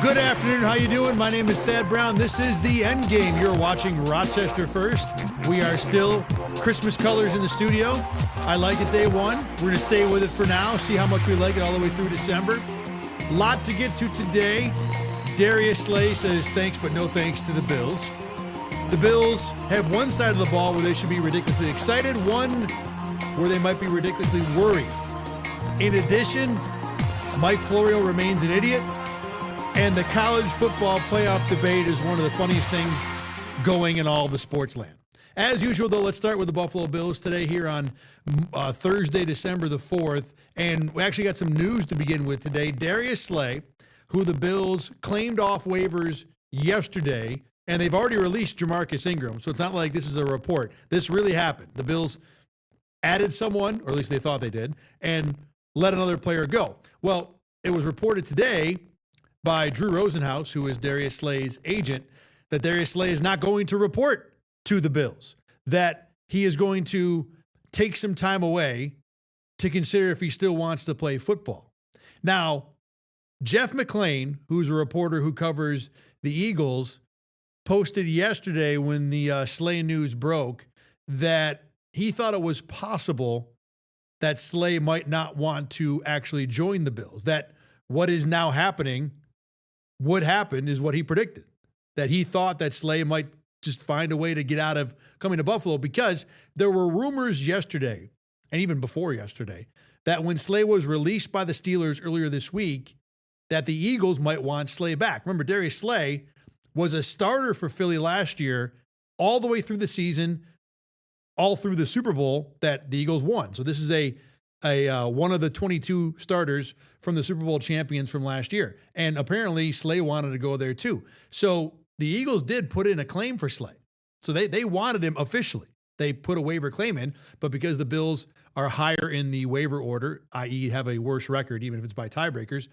Good afternoon. How you doing? My name is Thad Brown. This is the Endgame. You're watching Rochester First. We are still Christmas colors in the studio. I like it day one. We're going to stay with it for now, see how much we like it all the way through December. Lot to get to today. Darius Slay says thanks, but no thanks to the Bills. The Bills have one side of the ball where they should be ridiculously excited, one where they might be ridiculously worried. In addition, Mike Florio remains an idiot. And the college football playoff debate is one of the funniest things going in all the sports land. As usual, though, let's start with the Buffalo Bills today here on Thursday, December the 4th. And we actually got some news to begin with today. Darius Slay, who the Bills claimed off waivers yesterday, and they've already released Jamarcus Ingram, so it's not like this is a report. This really happened. The Bills added someone, or at least they thought they did, and let another player go. Well, it was reported today by Drew Rosenhaus, who is Darius Slay's agent, that Darius Slay is not going to report to the Bills, that he is going to take some time away to consider if he still wants to play football. Now, Jeff McClain, who's a reporter who covers the Eagles, posted yesterday when the Slay news broke that he thought it was possible that Slay might not want to actually join the Bills, that what is now happening would happen is what he predicted, that he thought that Slay might just find a way to get out of coming to Buffalo, because there were rumors yesterday, and even before yesterday, that when Slay was released by the Steelers earlier this week, that the Eagles might want Slay back. Remember, Darius Slay was a starter for Philly last year, all the way through the season, all through the Super Bowl that the Eagles won. So this is a one of the 22 starters from the Super Bowl champions from last year. And apparently Slay wanted to go there too. So the Eagles did put in a claim for Slay. So they wanted him officially. They put a waiver claim in, but because the Bills are higher in the waiver order, i.e. have a worse record, even if it's by tiebreakers,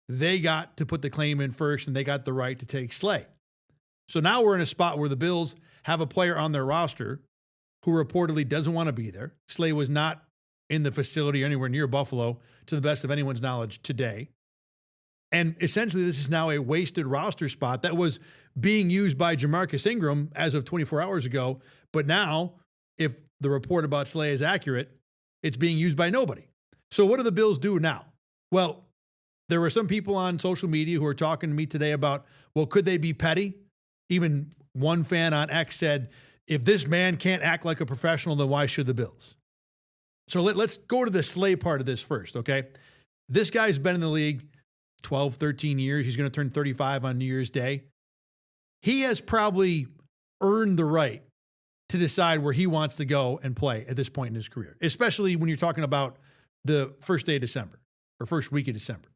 they got to put the claim in first and they got the right to take Slay. So now we're in a spot where the Bills have a player on their roster who reportedly doesn't want to be there. Slay was not in the facility or anywhere near Buffalo, to the best of anyone's knowledge today. And essentially, this is now a wasted roster spot that was being used by Jamarcus Ingram as of 24 hours ago. But now, if the report about Slay is accurate, it's being used by nobody. So what do the Bills do now? Well, there were some people on social media who were talking to me today about, well, could they be petty? Even one fan on X said, if this man can't act like a professional, then why should the Bills? So let's go to the Slay part of this first, okay? This guy's been in the league 12, 13 years. He's going to turn 35 on New Year's Day. He has probably earned the right to decide where he wants to go and play at this point in his career, especially when you're talking about the first day of December or first week of December.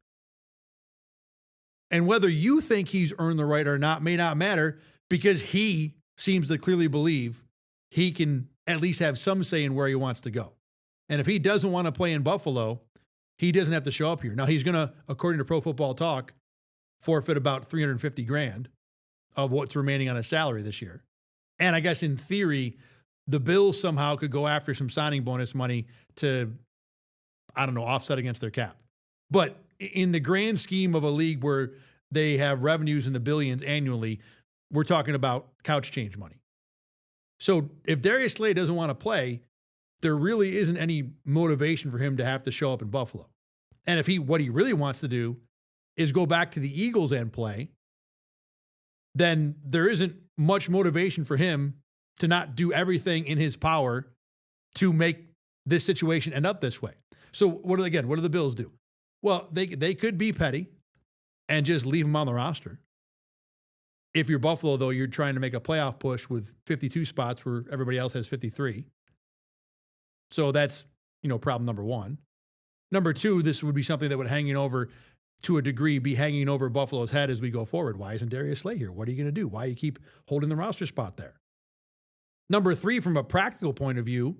And whether you think he's earned the right or not may not matter, because he seems to clearly believe he can at least have some say in where he wants to go. And if he doesn't want to play in Buffalo, he doesn't have to show up here. Now, he's going to, according to Pro Football Talk, forfeit about $350,000 of what's remaining on his salary this year. And I guess in theory, the Bills somehow could go after some signing bonus money to, offset against their cap. But in the grand scheme of a league where they have revenues in the billions annually, we're talking about couch change money. So if Darius Slay doesn't want to play, there really isn't any motivation for him to have to show up in Buffalo. And if what he really wants to do is go back to the Eagles and play, then there isn't much motivation for him to not do everything in his power to make this situation end up this way. So what do the Bills do? Well, they could be petty and just leave him on the roster. If you're Buffalo, though, you're trying to make a playoff push with 52 spots where everybody else has 53. So that's, problem number one. Number two, this would be something that would to a degree, be hanging over Buffalo's head as we go forward. Why isn't Darius Slay here? What are you going to do? Why you keep holding the roster spot there? Number three, from a practical point of view,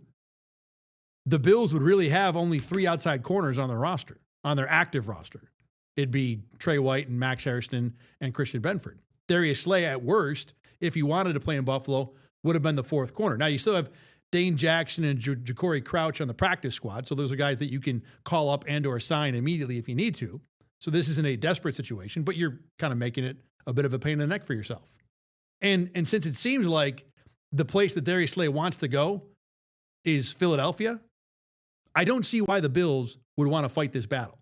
the Bills would really have only three outside corners on their roster, on their active roster. It'd be Trey White and Max Hairston and Christian Benford. Darius Slay, at worst, if he wanted to play in Buffalo, would have been the fourth corner. Now, you still have Dane Jackson and Ja'Cory Crouch on the practice squad. So those are guys that you can call up and or sign immediately if you need to. So this isn't a desperate situation, but you're kind of making it a bit of a pain in the neck for yourself. And since it seems like the place that Darius Slay wants to go is Philadelphia, I don't see why the Bills would want to fight this battle.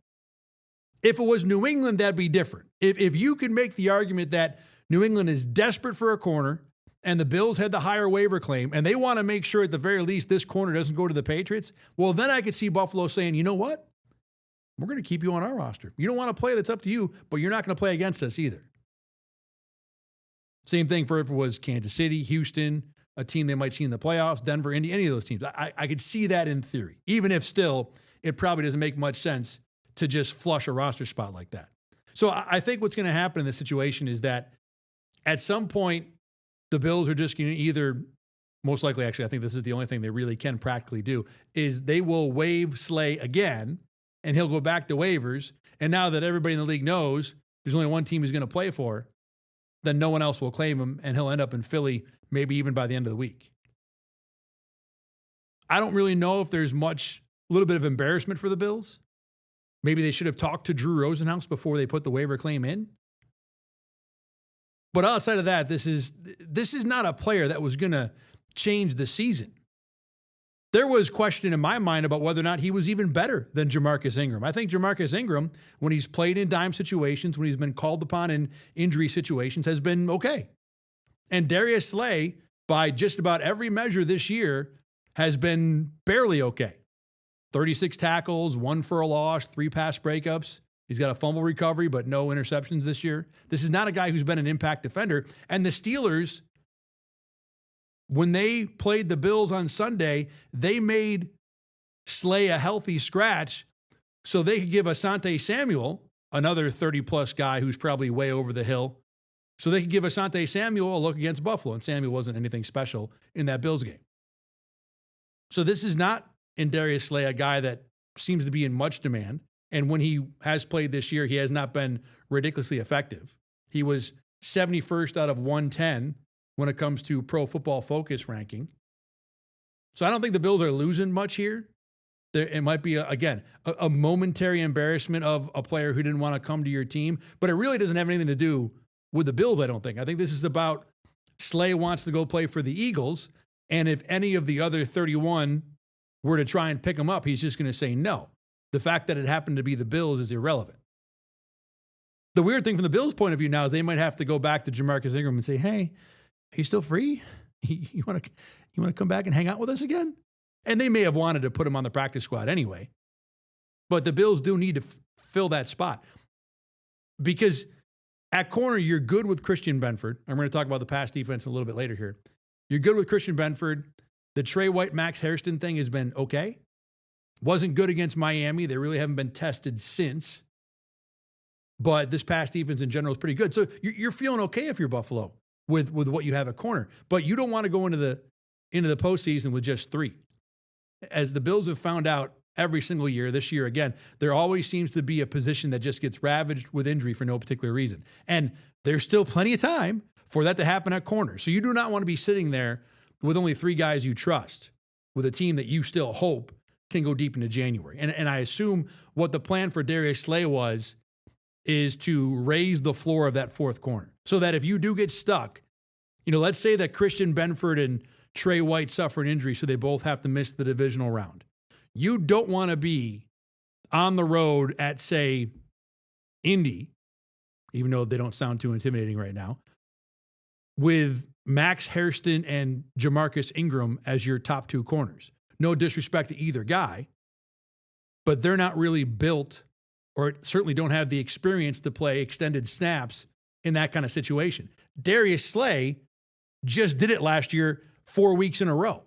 If it was New England, that'd be different. If you could make the argument that New England is desperate for a corner and the Bills had the higher waiver claim and they want to make sure at the very least this corner doesn't go to the Patriots, well, then I could see Buffalo saying, you know what? We're going to keep you on our roster. You don't want to play, that's up to you, but you're not going to play against us either. Same thing for if it was Kansas City, Houston, a team they might see in the playoffs, Denver, Indy, any of those teams. I could see that in theory, even if still it probably doesn't make much sense to just flush a roster spot like that. So I think what's going to happen in this situation is that at some point, the Bills are just going to either, most likely, actually, I think this is the only thing they really can practically do, is they will waive Slay again, and he'll go back to waivers. And now that everybody in the league knows there's only one team he's going to play for, then no one else will claim him, and he'll end up in Philly maybe even by the end of the week. I don't really know if there's a little bit of embarrassment for the Bills. Maybe they should have talked to Drew Rosenhaus before they put the waiver claim in. But outside of that, this is not a player that was going to change the season. There was question in my mind about whether or not he was even better than Jamarcus Ingram. I think Jamarcus Ingram, when he's played in dime situations, when he's been called upon in injury situations, has been okay. And Darius Slay, by just about every measure this year, has been barely okay. 36 tackles, 1 for a loss, 3 pass breakups. He's got a fumble recovery, but no interceptions this year. This is not a guy who's been an impact defender. And the Steelers, when they played the Bills on Sunday, they made Slay a healthy scratch so they could give Asante Samuel, another 30-plus guy who's probably way over the hill, so they could give Asante Samuel a look against Buffalo. And Samuel wasn't anything special in that Bills game. So this is not, in Darius Slay, a guy that seems to be in much demand. And when he has played this year, he has not been ridiculously effective. He was 71st out of 110 when it comes to Pro Football Focus ranking. So I don't think the Bills are losing much here. It might be, a momentary embarrassment of a player who didn't want to come to your team, but it really doesn't have anything to do with the Bills, I don't think. I think this is about Slay wants to go play for the Eagles, and if any of the other 31 were to try and pick him up, he's just going to say no. The fact that it happened to be the Bills is irrelevant. The weird thing from the Bills' point of view now is they might have to go back to Jamarcus Ingram and say, hey, are you still free? You want to come back and hang out with us again? And they may have wanted to put him on the practice squad anyway. But the Bills do need to fill that spot. Because at corner, you're good with Christian Benford. I'm going to talk about the pass defense a little bit later here. You're good with Christian Benford. The Trey White, Max Hairston thing has been okay. Wasn't good against Miami. They really haven't been tested since. But this pass defense in general is pretty good. So you're feeling okay if you're Buffalo with what you have at corner. But you don't want to go into the postseason with just 3. As the Bills have found out every single year, this year again, there always seems to be a position that just gets ravaged with injury for no particular reason. And there's still plenty of time for that to happen at corner. So you do not want to be sitting there with only 3 guys you trust, with a team that you still hope can go deep into January. And I assume what the plan for Darius Slay is to raise the floor of that 4th corner so that if you do get stuck, let's say that Christian Benford and Trey White suffer an injury so they both have to miss the divisional round. You don't want to be on the road at, say, Indy, even though they don't sound too intimidating right now, with Max Hairston and Jamarcus Ingram as your top 2 corners. No disrespect to either guy, but they're not really built or certainly don't have the experience to play extended snaps in that kind of situation. Darius Slay just did it last year 4 weeks in a row.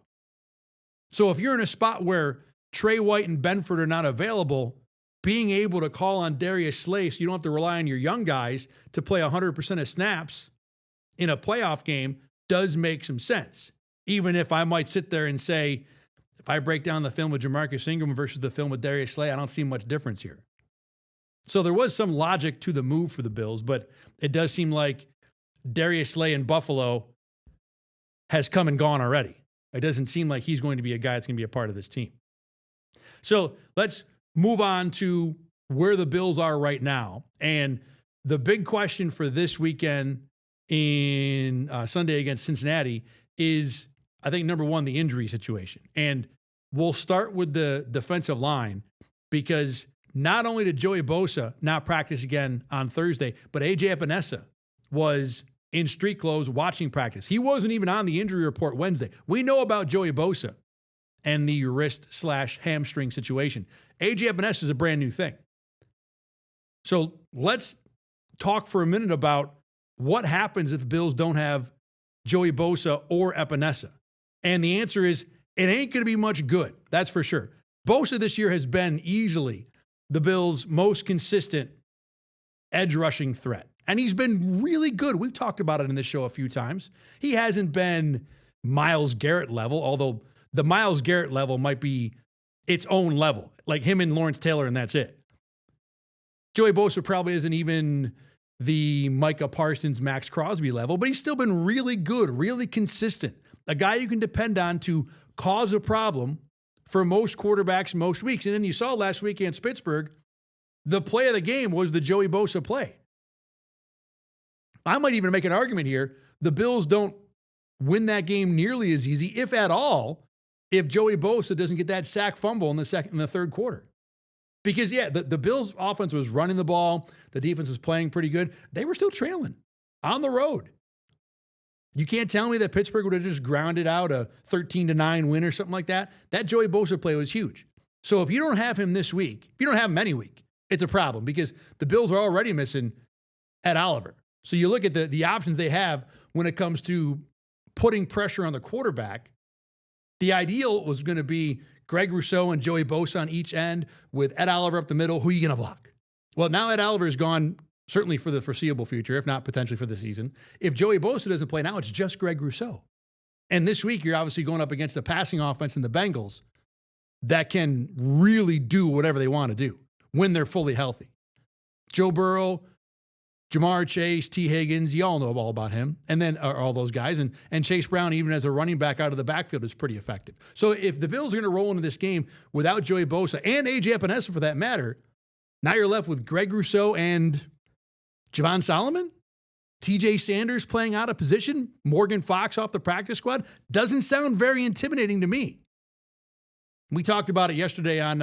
So if you're in a spot where Trey White and Benford are not available, being able to call on Darius Slay so you don't have to rely on your young guys to play 100% of snaps in a playoff game does make some sense. Even if I might sit there and say, if I break down the film with Jamarcus Ingram versus the film with Darius Slay, I don't see much difference here. So there was some logic to the move for the Bills, but it does seem like Darius Slay in Buffalo has come and gone already. It doesn't seem like he's going to be a guy that's going to be a part of this team. So let's move on to where the Bills are right now. And the big question for this weekend in Sunday against Cincinnati is, I think, number one, the injury situation. And we'll start with the defensive line, because not only did Joey Bosa not practice again on Thursday, but A.J. Epinesa was in street clothes watching practice. He wasn't even on the injury report Wednesday. We know about Joey Bosa and the wrist/hamstring situation. A.J. Epinesa is a brand new thing. So let's talk for a minute about what happens if the Bills don't have Joey Bosa or Epinesa. And the answer is, it ain't going to be much good. That's for sure. Bosa this year has been easily the Bills' most consistent edge rushing threat. And he's been really good. We've talked about it in this show a few times. He hasn't been Myles Garrett level, although the Myles Garrett level might be its own level, like him and Lawrence Taylor, and that's it. Joey Bosa probably isn't even the Micah Parsons, Max Crosby level, but he's still been really good, really consistent. A guy you can depend on to cause a problem for most quarterbacks most weeks. And then you saw last week against Pittsburgh, the play of the game was the Joey Bosa play. I might even make an argument here. The Bills don't win that game nearly as easy, if at all, if Joey Bosa doesn't get that sack fumble in the third quarter. Because, yeah, the Bills' offense was running the ball. The defense was playing pretty good. They were still trailing on the road. You can't tell me that Pittsburgh would have just grounded out a 13-9 win or something like that. That Joey Bosa play was huge. So if you don't have him this week, if you don't have him any week, it's a problem, because the Bills are already missing Ed Oliver. So you look at the options they have when it comes to putting pressure on the quarterback. The ideal was going to be Greg Rousseau and Joey Bosa on each end with Ed Oliver up the middle. Who are you going to block? Well, now Ed Oliver is gone, certainly for the foreseeable future, if not potentially for the season. If Joey Bosa doesn't play now, it's just Greg Rousseau. And this week, you're obviously going up against a passing offense in the Bengals that can really do whatever they want to do when they're fully healthy. Joe Burrow, Jamar Chase, T. Higgins, you all know all about him. And then all those guys. And Chase Brown, even as a running back out of the backfield, is pretty effective. So if the Bills are going to roll into this game without Joey Bosa and A.J. Epinesa for that matter, now you're left with Greg Rousseau and Javon Solomon? TJ Sanders playing out of position? Morgan Fox off the practice squad? Doesn't sound very intimidating to me. We talked about it yesterday on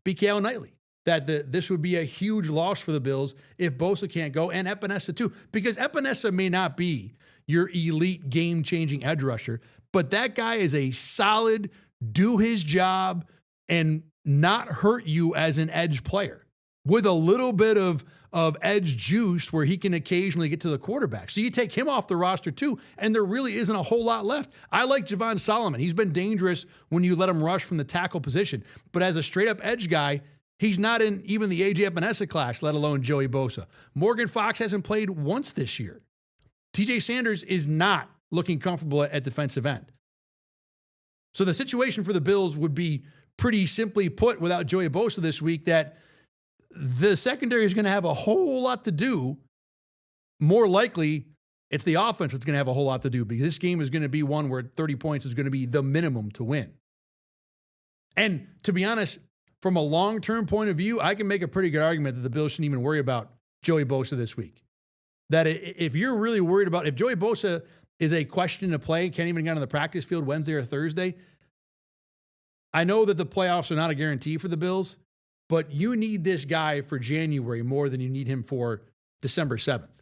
BKL Nightly, that this would be a huge loss for the Bills if Bosa can't go, and Epinesa too, because Epinesa may not be your elite game-changing edge rusher, but that guy is a solid, do his job, and not hurt you as an edge player with a little bit of edge juice where he can occasionally get to the quarterback. So you take him off the roster too, and there really isn't a whole lot left. I like Javon Solomon. He's been dangerous when you let him rush from the tackle position, but as a straight-up edge guy, he's not in even the A.J. Epinesa class, let alone Joey Bosa. Morgan Fox hasn't played once this year. TJ Sanders is not looking comfortable at defensive end. So the situation for the Bills would be pretty simply put without Joey Bosa this week, that the secondary is going to have a whole lot to do. More likely, it's the offense that's going to have a whole lot to do, because this game is going to be one where 30 points is going to be the minimum to win. And to be honest, from a long-term point of view, I can make a pretty good argument that the Bills shouldn't even worry about Joey Bosa this week. That if you're really worried about, if Joey Bosa is a question to play, can't even get on the practice field Wednesday or Thursday, I know that the playoffs are not a guarantee for the Bills, but you need this guy for January more than you need him for December 7th.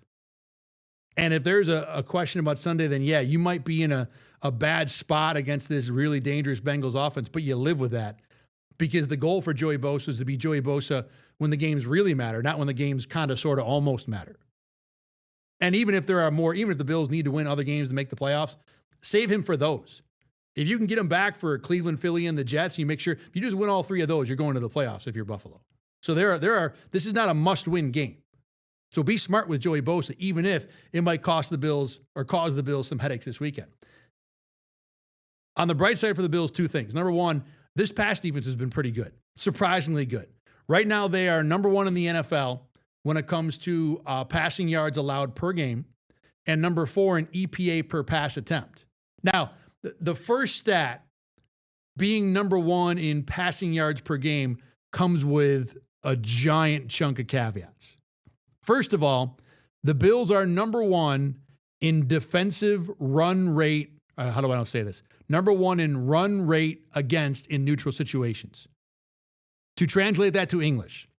And if there's a question about Sunday, then yeah, you might be in a bad spot against this really dangerous Bengals offense, but you live with that. Because the goal for Joey Bosa is to be Joey Bosa when the games really matter, not when the games kind of sort of almost matter. And even if the Bills need to win other games to make the playoffs, save him for those. If you can get him back for Cleveland, Philly, and the Jets, you make sure if you just win all three of those, you're going to the playoffs if you're Buffalo. So this is not a must-win game. So be smart with Joey Bosa, even if it might cost the Bills or cause the Bills some headaches this weekend. On the bright side for the Bills, two things. Number one, this pass defense has been pretty good, surprisingly good. Right now, they are number one in the NFL when it comes to passing yards allowed per game, and number 4 in EPA per pass attempt. Now, the first stat, being number 1 in passing yards per game, comes with a giant chunk of caveats. First of all, the Bills are number one in defensive run rate. How do I say this? Number one in run rate against in neutral situations. To translate that to English,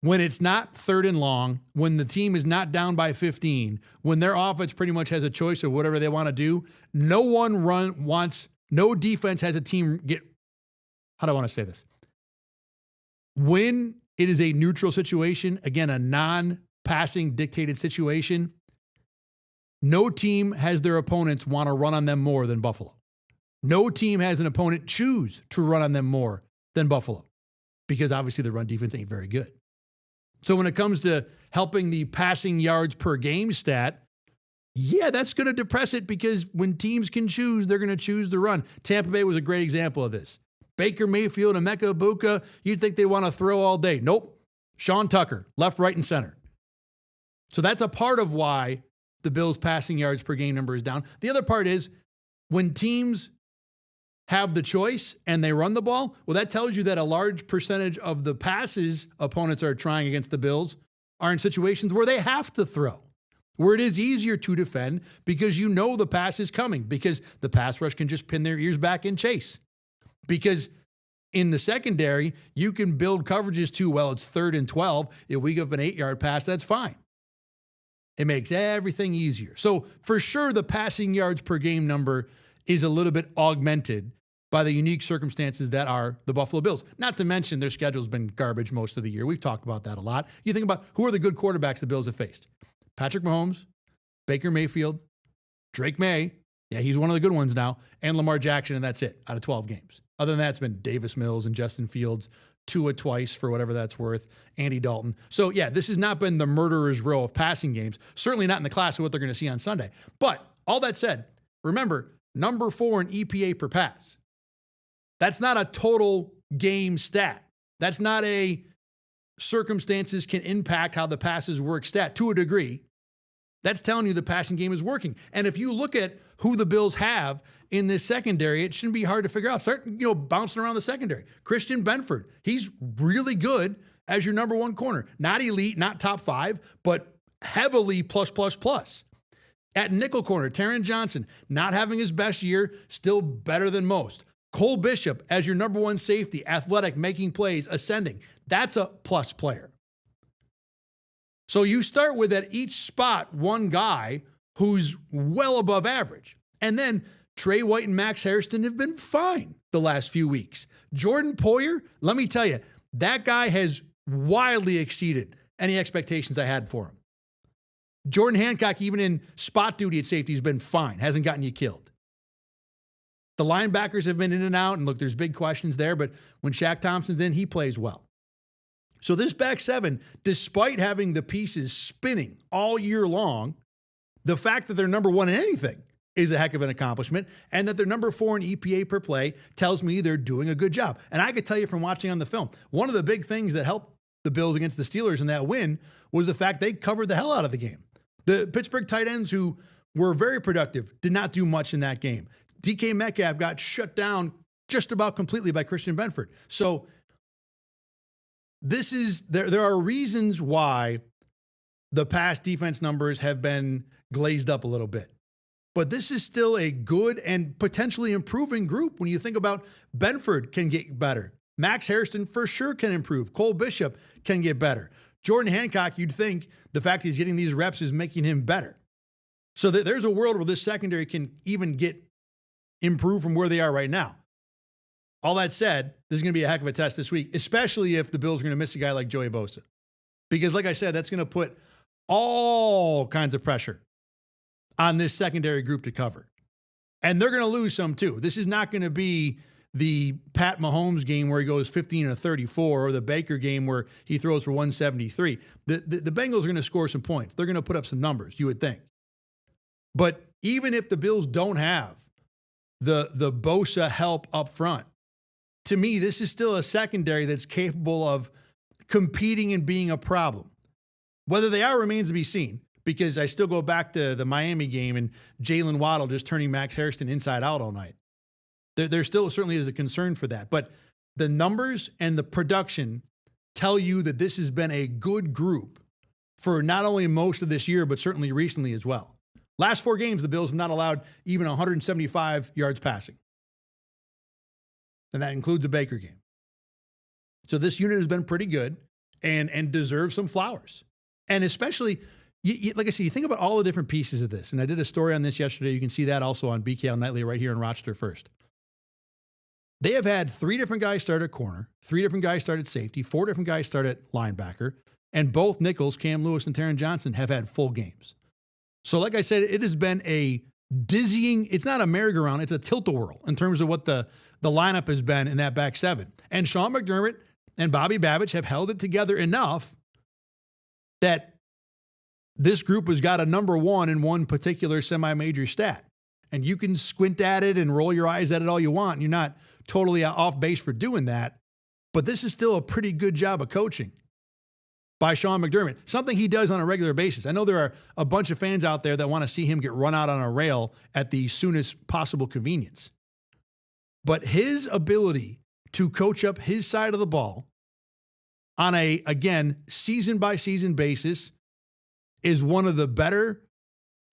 when it's not third and long, when the team is not down by 15, when their offense pretty much has a choice of whatever they want to do, no defense has a team get, how do I want to say this? When it is a neutral situation, again, a non-passing dictated situation, no team has their opponents want to run on them more than Buffalo. No team has an opponent choose to run on them more than Buffalo, because obviously the run defense ain't very good. So when it comes to helping the passing yards per game stat, yeah, that's going to depress it, because when teams can choose, they're going to choose the run. Tampa Bay was a great example of this. Baker Mayfield and Emeka Egbuka, you'd think they want to throw all day. Nope. Sean Tucker, left, right, and center. So that's a part of why the Bills' passing yards per game number is down. The other part is when teams have the choice and they run the ball, well, that tells you that a large percentage of the passes opponents are trying against the Bills are in situations where they have to throw, where it is easier to defend because you know the pass is coming, because the pass rush can just pin their ears back and chase. Because in the secondary, you can build coverages too. Well, it's 3rd and 12. If we give up an 8-yard pass, that's fine. It makes everything easier. So for sure, the passing yards per game number is a little bit augmented by the unique circumstances that are the Buffalo Bills. Not to mention their schedule's been garbage most of the year. We've talked about that a lot. You think about who are the good quarterbacks the Bills have faced. Patrick Mahomes, Baker Mayfield, Drake May. Yeah, he's one of the good ones now. And Lamar Jackson, and that's it out of 12 games. Other than that, it's been Davis Mills and Justin Fields, Tua twice for whatever that's worth, Andy Dalton. So, yeah, this has not been the murderer's row of passing games. Certainly not in the class of what they're going to see on Sunday. But all that said, remember, number 4 in EPA per pass. That's not a total game stat. That's not a circumstances can impact how the passes work stat to a degree. That's telling you the passing game is working. And if you look at who the Bills have in this secondary, it shouldn't be hard to figure out. Start, bouncing around the secondary. Christian Benford, he's really good as your number 1 corner. Not elite, not top 5, but heavily plus. At nickel corner, Taron Johnson, not having his best year, still better than most. Cole Bishop as your number 1 safety, athletic, making plays, ascending. That's a plus player. So you start with at each spot one guy who's well above average. And then Trey White and Max Hairston have been fine the last few weeks. Jordan Poyer, let me tell you, that guy has wildly exceeded any expectations I had for him. Jordan Hancock, even in spot duty at safety, has been fine, hasn't gotten you killed. The linebackers have been in and out, and look, there's big questions there, but when Shaq Thompson's in, he plays well. So this back 7, despite having the pieces spinning all year long, the fact that they're number 1 in anything is a heck of an accomplishment, and that they're number 4 in EPA per play tells me they're doing a good job. And I could tell you from watching on the film, one of the big things that helped the Bills against the Steelers in that win was the fact they covered the hell out of the game. The Pittsburgh tight ends, who were very productive, did not do much in that game. DK Metcalf got shut down just about completely by Christian Benford. So there are reasons why the pass defense numbers have been glazed up a little bit. But this is still a good and potentially improving group when you think about Benford can get better. Max Hairston for sure can improve. Cole Bishop can get better. Jordan Hancock, you'd think the fact he's getting these reps is making him better. So there's a world where this secondary can even get improved from where they are right now. All that said, this is going to be a heck of a test this week, especially if the Bills are going to miss a guy like Joey Bosa. Because like I said, that's going to put all kinds of pressure on this secondary group to cover. And they're going to lose some too. This is not going to be the Pat Mahomes game where he goes 15-34 or the Baker game where he throws for 173. The Bengals are going to score some points. They're going to put up some numbers, you would think. But even if the Bills don't have the Bosa help up front, to me, this is still a secondary that's capable of competing and being a problem. Whether they are remains to be seen, because I still go back to the Miami game and Jalen Waddle just turning Max Hairston inside out all night. There still certainly is a concern for that. But the numbers and the production tell you that this has been a good group for not only most of this year, but certainly recently as well. Last 4 games, the Bills have not allowed even 175 yards passing. And that includes the Baker game. So this unit has been pretty good and deserves some flowers. And especially, like I said, you think about all the different pieces of this. And I did a story on this yesterday. You can see that also on BKL Nightly right here in Rochester First. They have had 3 different guys start at corner, 3 different guys start at safety, 4 different guys start at linebacker, and both nickels, Cam Lewis and Taron Johnson, have had full games. So like I said, it has been a dizzying, it's not a merry-go-round, it's a tilt-a-whirl in terms of what the lineup has been in that back 7. And Sean McDermott and Bobby Babich have held it together enough that this group has got a number 1 in one particular semi-major stat. And you can squint at it and roll your eyes at it all you want. And you're not totally off base for doing that. But this is still a pretty good job of coaching by Sean McDermott, something he does on a regular basis. I know there are a bunch of fans out there that want to see him get run out on a rail at the soonest possible convenience. But his ability to coach up his side of the ball on a, again, season-by-season basis is one of the better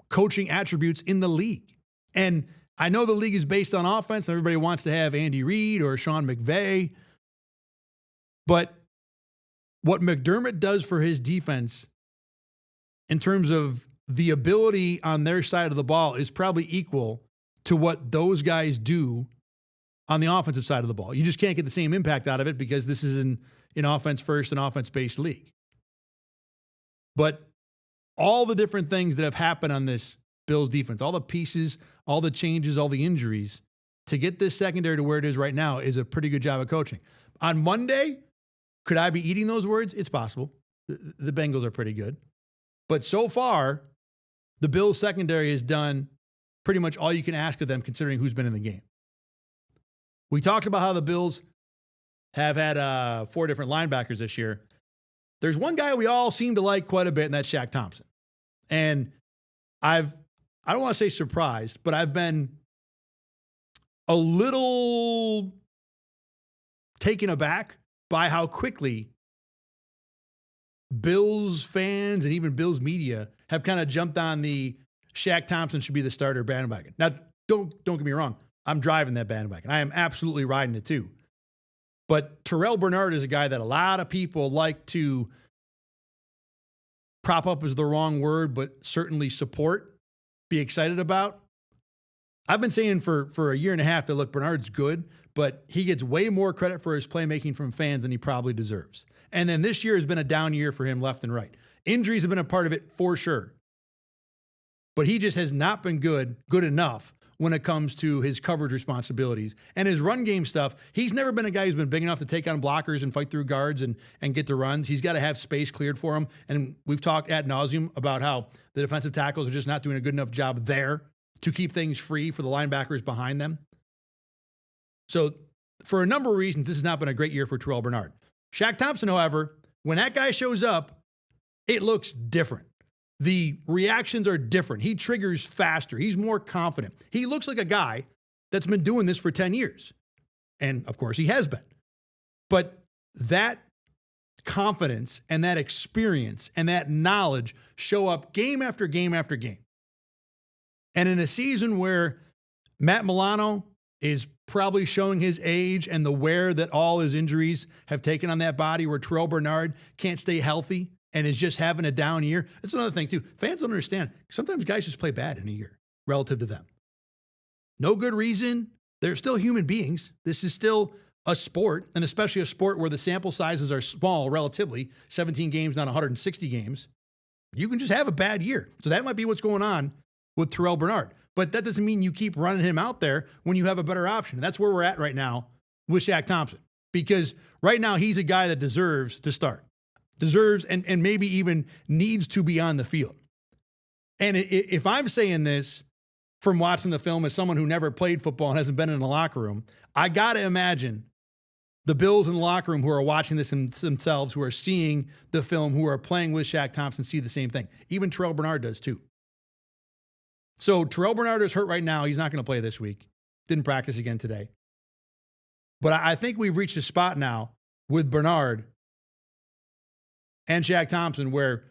coaching attributes in the league. And I know the league is based on offense, and everybody wants to have Andy Reid or Sean McVay. But what McDermott does for his defense in terms of the ability on their side of the ball is probably equal to what those guys do on the offensive side of the ball. You just can't get the same impact out of it because this is an offense first and offense-based league. But all the different things that have happened on this Bills defense, all the pieces, all the changes, all the injuries, to get this secondary to where it is right now is a pretty good job of coaching. On Monday, could I be eating those words? It's possible. The Bengals are pretty good. But so far, the Bills secondary has done pretty much all you can ask of them considering who's been in the game. We talked about how the Bills have had 4 different linebackers this year. There's one guy we all seem to like quite a bit, and that's Shaq Thompson. And I don't want to say surprised, but I've been a little taken aback by how quickly Bills fans and even Bills media have kind of jumped on the Shaq Thompson should be the starter bandwagon. Now, don't get me wrong. I'm driving that bandwagon. I am absolutely riding it too. But Terrell Bernard is a guy that a lot of people like to prop up is the wrong word, but certainly support, be excited about. I've been saying for a year and a half that, look, Bernard's good, but he gets way more credit for his playmaking from fans than he probably deserves. And then this year has been a down year for him left and right. Injuries have been a part of it for sure. But he just has not been good enough when it comes to his coverage responsibilities. And his run game stuff, he's never been a guy who's been big enough to take on blockers and fight through guards and get the runs. He's got to have space cleared for him. And we've talked ad nauseum about how the defensive tackles are just not doing a good enough job there to keep things free for the linebackers behind them. So for a number of reasons, this has not been a great year for Terrell Bernard. Shaq Thompson, however, when that guy shows up, it looks different. The reactions are different. He triggers faster. He's more confident. He looks like a guy that's been doing this for 10 years. And of course he has been. But that confidence and that experience and that knowledge show up game after game after game. And in a season where Matt Milano is probably showing his age and the wear that all his injuries have taken on that body, where Terrell Bernard can't stay healthy and is just having a down year. That's another thing too. Fans don't understand. Sometimes guys just play bad in a year relative to them. No good reason. They're still human beings. This is still a sport, and especially a sport where the sample sizes are small relatively, 17 games, not 160 games. You can just have a bad year. So that might be what's going on with Terrell Bernard. But that doesn't mean you keep running him out there when you have a better option. And that's where we're at right now with Shaq Thompson. Because right now he's a guy that deserves to start. Deserves and maybe even needs to be on the field. And if I'm saying this from watching the film as someone who never played football and hasn't been in the locker room, I got to imagine the Bills in the locker room who are watching this themselves, who are seeing the film, who are playing with Shaq Thompson, see the same thing. Even Terrell Bernard does too. So Terrell Bernard is hurt right now. He's not going to play this week. Didn't practice again today. But I think we've reached a spot now with Bernard and Shaq Thompson where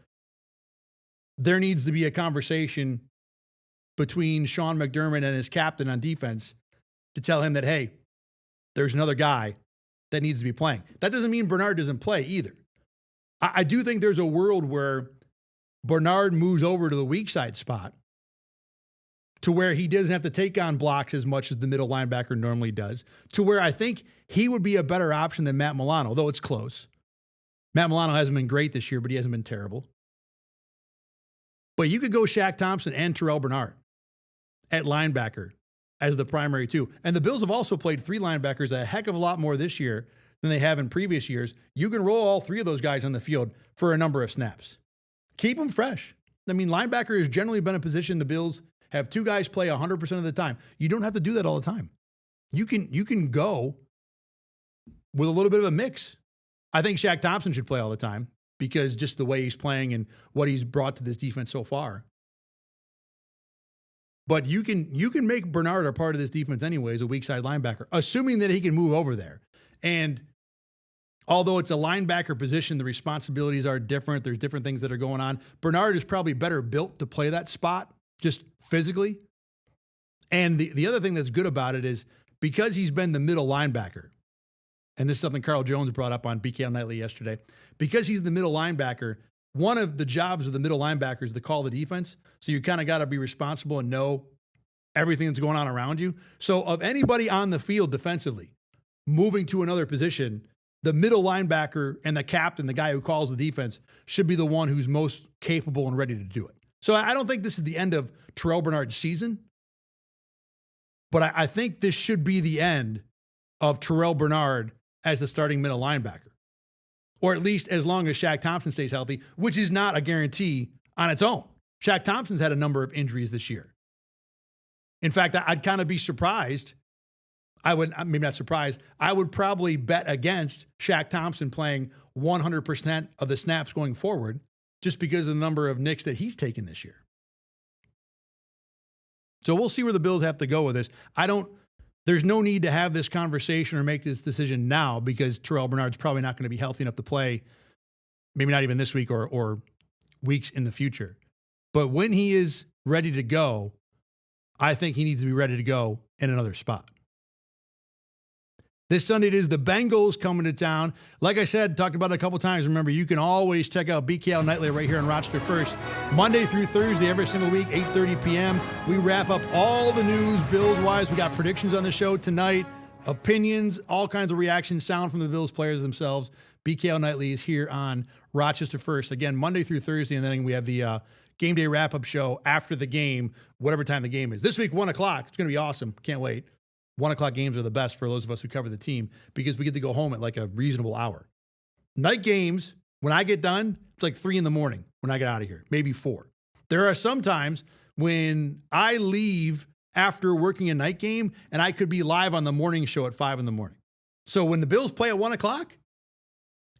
there needs to be a conversation between Sean McDermott and his captain on defense to tell him that, hey, there's another guy that needs to be playing. That doesn't mean Bernard doesn't play either. I do think there's a world where Bernard moves over to the weak side spot to where he doesn't have to take on blocks as much as the middle linebacker normally does, to where I think he would be a better option than Matt Milano, though it's close. Matt Milano hasn't been great this year, but he hasn't been terrible. But you could go Shaq Thompson and Terrell Bernard at linebacker as the primary two. And the Bills have also played three linebackers a heck of a lot more this year than they have in previous years. You can roll all three of those guys on the field for a number of snaps. Keep them fresh. I mean, linebacker has generally been a position the Bills have two guys play 100% of the time. You don't have to do that all the time. You can go with a little bit of a mix. I think Shaq Thompson should play all the time because just the way he's playing and what he's brought to this defense so far. But you can make Bernard a part of this defense anyways, a weak side linebacker, assuming that he can move over there. And although it's a linebacker position, the responsibilities are different. There's different things that are going on. Bernard is probably better built to play that spot, just physically. And the other thing that's good about it is because he's been the middle linebacker, and this is something Carl Jones brought up on BKL Nightly yesterday, because he's the middle linebacker, one of the jobs of the middle linebacker is to call the defense. So you kind of got to be responsible and know everything that's going on around you. So of anybody on the field defensively moving to another position, the middle linebacker and the captain, the guy who calls the defense, should be the one who's most capable and ready to do it. So I don't think this is the end of Terrell Bernard's season, but I think this should be the end of Terrell Bernard as the starting middle linebacker, or at least as long as Shaq Thompson stays healthy, which is not a guarantee on its own. Shaq Thompson's had a number of injuries this year. In fact, I'd kind of be surprised. Maybe not surprised. I would probably bet against Shaq Thompson playing 100% of the snaps going forward just because of the number of nicks that he's taken this year. So we'll see where the Bills have to go with this. There's no need to have this conversation or make this decision now because Terrell Bernard's probably not going to be healthy enough to play, maybe not even this week or weeks in the future. But when he is ready to go, I think he needs to be ready to go in another spot. This Sunday, it is the Bengals coming to town. Like I said, talked about it a couple times. Remember, you can always check out BKL Nightly right here on Rochester First. Monday through Thursday, every single week, 8:30 p.m. We wrap up all the news Bills-wise. We got predictions on the show tonight, opinions, all kinds of reactions, sound from the Bills players themselves. BKL Nightly is here on Rochester First. Again, Monday through Thursday, and then we have the game day wrap-up show after the game, whatever time the game is. This week, 1 o'clock. It's going to be awesome. Can't wait. 1 o'clock games are the best for those of us who cover the team because we get to go home at like a reasonable hour. Night games, when I get done, it's like 3 a.m. when I get out of here, maybe 4. There are some times when I leave after working a night game and I could be live on the morning show at 5 a.m. So when the Bills play at 1 o'clock,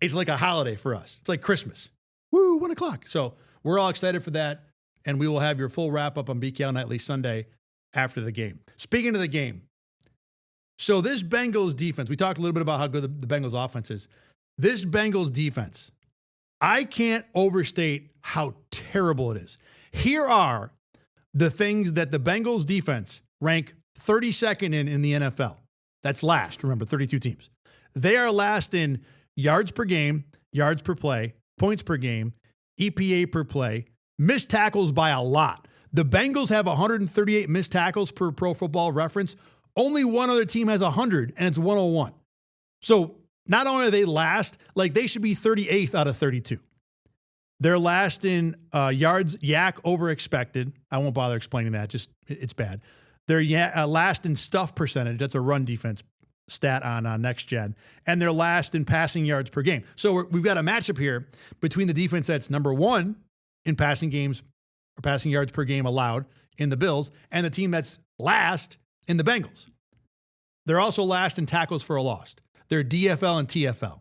it's like a holiday for us. It's like Christmas. Woo, 1 o'clock. So we're all excited for that, and we will have your full wrap-up on BKL Nightly Sunday after the game. Speaking of the game, so this Bengals defense, we talked a little bit about how good the Bengals offense is. This Bengals defense, I can't overstate how terrible it is. Here are the things that the Bengals defense rank 32nd in the NFL. That's last, remember, 32 teams. They are last in yards per game, yards per play, points per game, EPA per play, missed tackles by a lot. The Bengals have 138 missed tackles per Pro Football Reference. Only one other team has 100, and it's 101. So not only are they last, like they should be 38th out of 32. They're last in yards yak over expected. I won't bother explaining that. Just it's bad. They're last in stuff percentage. That's a run defense stat on Next Gen. And they're last in passing yards per game. So we've got a matchup here between the defense that's number 1 in passing games or passing yards per game allowed in the Bills and the team that's last in the Bengals. They're also last in tackles for a loss. They're DFL and TFL.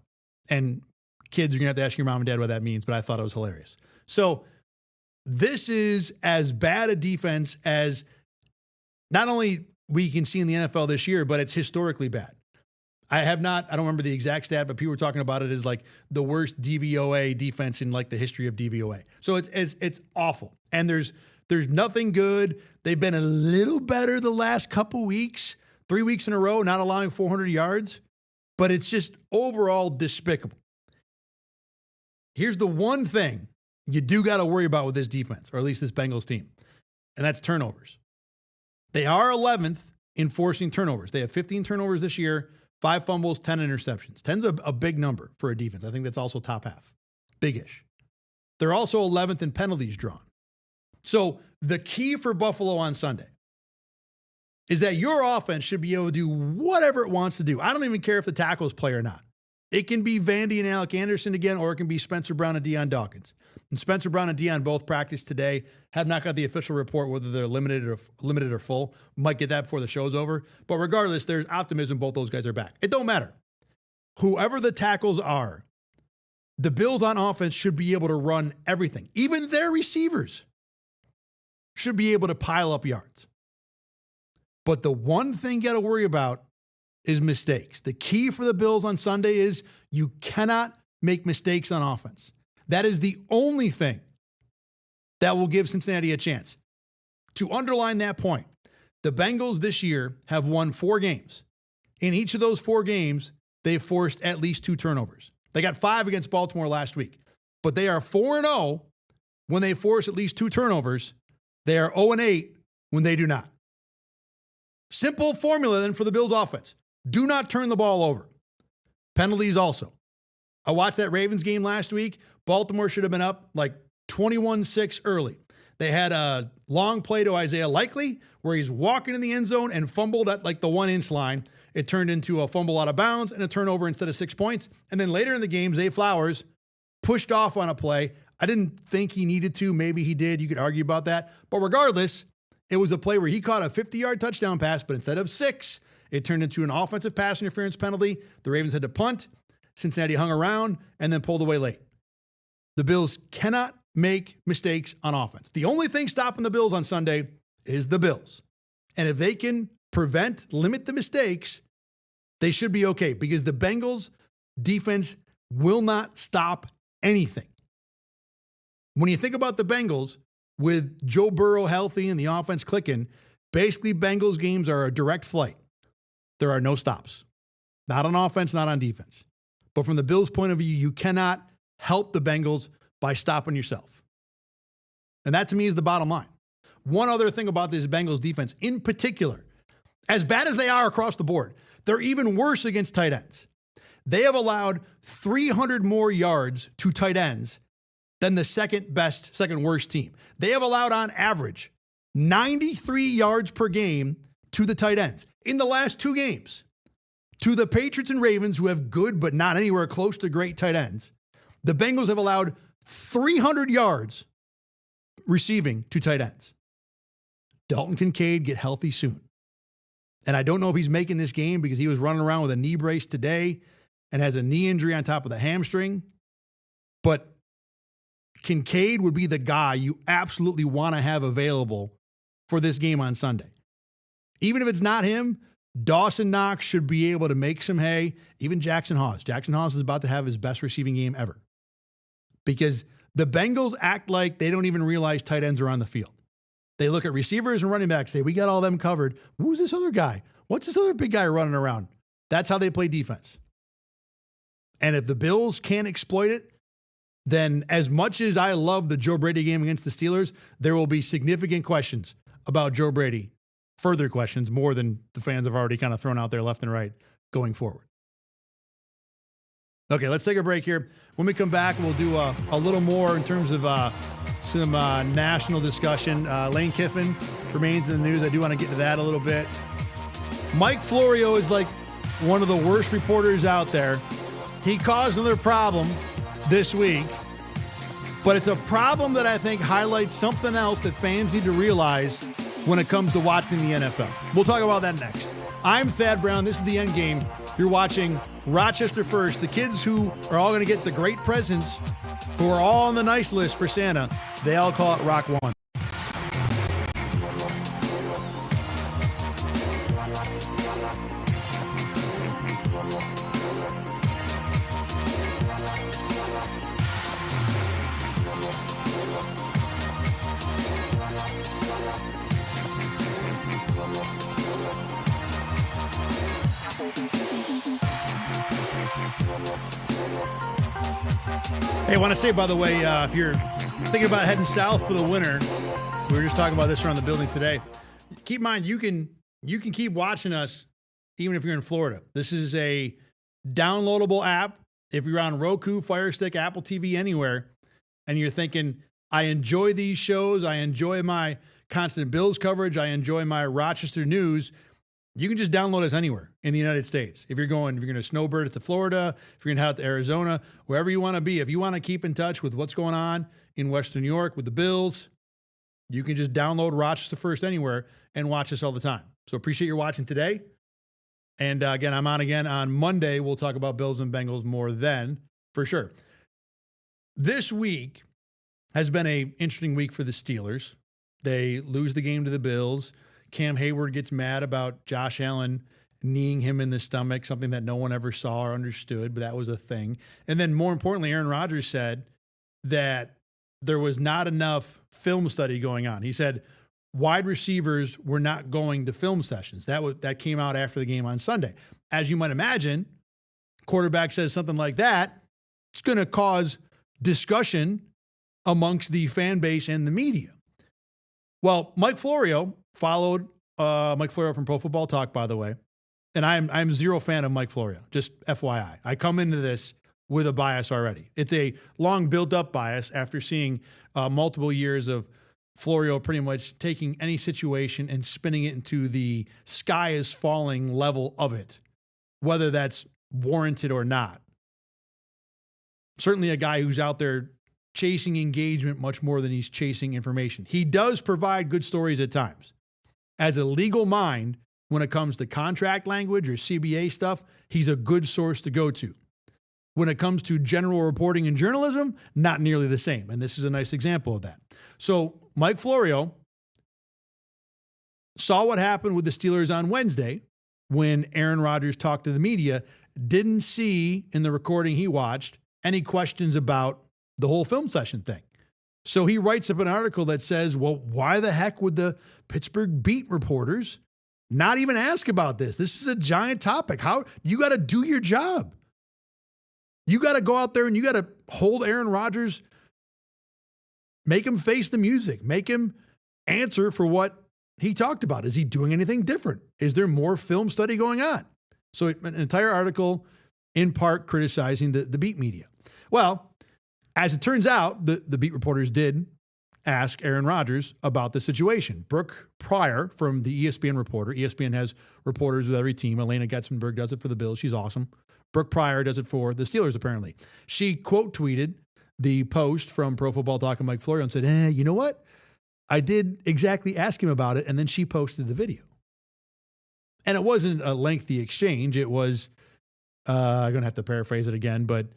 And kids, you're going to have to ask your mom and dad what that means, but I thought it was hilarious. So this is as bad a defense as not only we can see in the NFL this year, but it's historically bad. I don't remember the exact stat, but people were talking about it as like the worst DVOA defense in like the history of DVOA. So it's awful. And there's nothing good. They've been a little better the last couple weeks, 3 weeks in a row, not allowing 400 yards, but it's just overall despicable. Here's the one thing you do got to worry about with this defense, or at least this Bengals team, and that's turnovers. They are 11th in forcing turnovers. They have 15 turnovers this year, 5 fumbles, 10 interceptions. 10's a big number for a defense. I think that's also top half. Big-ish. They're also 11th in penalties drawn. So the key for Buffalo on Sunday is that your offense should be able to do whatever it wants to do. I don't even care if the tackles play or not. It can be Vandy and Alec Anderson again, or it can be Spencer Brown and Deion Dawkins. And Spencer Brown and Deion both practiced today. Have not got the official report whether they're limited or full. Might get that before the show's over. But regardless, there's optimism both those guys are back. It don't matter. Whoever the tackles are, the Bills on offense should be able to run everything. Even their receivers should be able to pile up yards. But the one thing you got to worry about is mistakes. The key for the Bills on Sunday is you cannot make mistakes on offense. That is the only thing that will give Cincinnati a chance. To underline that point, the Bengals this year have won 4 games. In each of those 4 games, they've forced at least 2 turnovers. They got 5 against Baltimore last week, but they are 4-0 when they force at least 2 turnovers. They are 0-8 when they do not. Simple formula then for the Bills offense. Do not turn the ball over. Penalties also. I watched that Ravens game last week. Baltimore should have been up like 21-6 early. They had a long play to Isaiah Likely where he's walking in the end zone and fumbled at like the 1-inch line. It turned into a fumble out of bounds and a turnover instead of 6 points. And then later in the game, Zay Flowers pushed off on a play. I didn't think he needed to. Maybe he did. You could argue about that. But regardless, it was a play where he caught a 50-yard touchdown pass, but instead of 6, it turned into an offensive pass interference penalty. The Ravens had to punt. Cincinnati hung around and then pulled away late. The Bills cannot make mistakes on offense. The only thing stopping the Bills on Sunday is the Bills. And if they can limit the mistakes, they should be okay because the Bengals defense will not stop anything. When you think about the Bengals, with Joe Burrow healthy and the offense clicking, basically Bengals games are a direct flight. There are no stops. Not on offense, not on defense. But from the Bills' point of view, you cannot help the Bengals by stopping yourself. And that to me is the bottom line. One other thing about this Bengals defense in particular, as bad as they are across the board, they're even worse against tight ends. They have allowed 300 more yards to tight ends than the second worst team. They have allowed on average 93 yards per game to the tight ends in the last 2 games. To the Patriots and Ravens, who have good but not anywhere close to great tight ends, the Bengals have allowed 300 yards receiving to tight ends. Dalton Kincaid get healthy soon. And I don't know if he's making this game because he was running around with a knee brace today and has a knee injury on top of the hamstring. But Kincaid would be the guy you absolutely want to have available for this game on Sunday. Even if it's not him, Dawson Knox should be able to make some hay. Even Jackson Hawes. Jackson Hawes is about to have his best receiving game ever. Because the Bengals act like they don't even realize tight ends are on the field. They look at receivers and running backs, say, we got all them covered. Who's this other guy? What's this other big guy running around? That's how they play defense. And if the Bills can't exploit it, then as much as I love the Joe Brady game against the Steelers, there will be significant questions about Joe Brady. Further questions, more than the fans have already kind of thrown out there left and right going forward. Okay, let's take a break here. When we come back, we'll do a little more in terms of some national discussion. Lane Kiffin remains in the news. I do want to get to that a little bit. Mike Florio is like one of the worst reporters out there. He caused another problem this week, but it's a problem that I think highlights something else that fans need to realize when it comes to watching the NFL. We'll talk about that next. I'm Thad Brown. This is the Endgame. You're watching Rochester First. The kids who are all going to get the great presents, who are all on the nice list for Santa, they all call it Rock One. Hey, I want to say, by the way, if you're thinking about heading south for the winter, we were just talking about this around the building today. Keep in mind, you can keep watching us even if you're in Florida. This is a downloadable app. If you're on Roku, Fire Stick, Apple TV, anywhere, and you're thinking, I enjoy these shows, I enjoy my constant Bills coverage, I enjoy my Rochester news, you can just download us anywhere in the United States. If you're going to snowbird to Florida, if you're going to head out to Arizona, wherever you want to be, if you want to keep in touch with what's going on in Western New York with the Bills, you can just download Rochester First anywhere and watch us all the time. So appreciate your watching today. And again, I'm on again on Monday. We'll talk about Bills and Bengals more then, for sure. This week has been an interesting week for the Steelers. They lose the game to the Bills. Cam Hayward gets mad about Josh Allen kneeing him in the stomach, something that no one ever saw or understood, but that was a thing. And then more importantly, Aaron Rodgers said that there was not enough film study going on. He said wide receivers were not going to film sessions. That came out after the game on Sunday. As you might imagine, quarterback says something like that, it's going to cause discussion amongst the fan base and the media. Well, Mike Florio followed Mike Florio from Pro Football Talk, by the way, and I'm zero fan of Mike Florio, just FYI. I come into this with a bias already. It's a long built-up bias after seeing multiple years of Florio pretty much taking any situation and spinning it into the sky is falling level of it, whether that's warranted or not. Certainly a guy who's out there chasing engagement much more than he's chasing information. He does provide good stories at times. As a legal mind, when it comes to contract language or CBA stuff, he's a good source to go to. When it comes to general reporting and journalism, not nearly the same. And this is a nice example of that. So Mike Florio saw what happened with the Steelers on Wednesday when Aaron Rodgers talked to the media, didn't see in the recording he watched any questions about the whole film session thing. So he writes up an article that says, well, why the heck would the Pittsburgh beat reporters not even ask about this? This is a giant topic. How you got to do your job. You got to go out there and you got to hold Aaron Rodgers, make him face the music, make him answer for what he talked about. Is he doing anything different? Is there more film study going on? So an entire article in part criticizing the beat media. Well, as it turns out, the beat reporters did ask Aaron Rodgers about the situation. Brooke Pryor from the ESPN reporter. ESPN has reporters with every team. Elena Getzenberg does it for the Bills. She's awesome. Brooke Pryor does it for the Steelers, apparently. She quote tweeted the post from Pro Football Talk and Mike Florio and said, you know what? I did exactly ask him about it, and then she posted the video. And it wasn't a lengthy exchange. It was, I'm going to have to paraphrase it again, but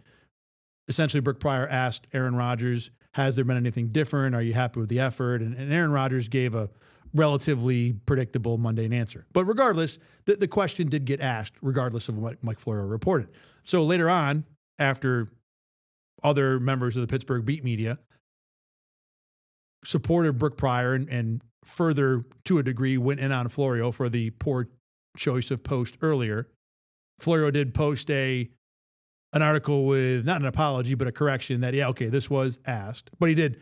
essentially Brooke Pryor asked Aaron Rodgers, has there been anything different? Are you happy with the effort? And Aaron Rodgers gave a relatively predictable, mundane answer. But regardless, the question did get asked, regardless of what Mike Florio reported. So later on, after other members of the Pittsburgh beat media supported Brooke Pryor and further, to a degree, went in on Florio for the poor choice of post earlier, Florio did post an article with not an apology, but a correction that, this was asked. But he did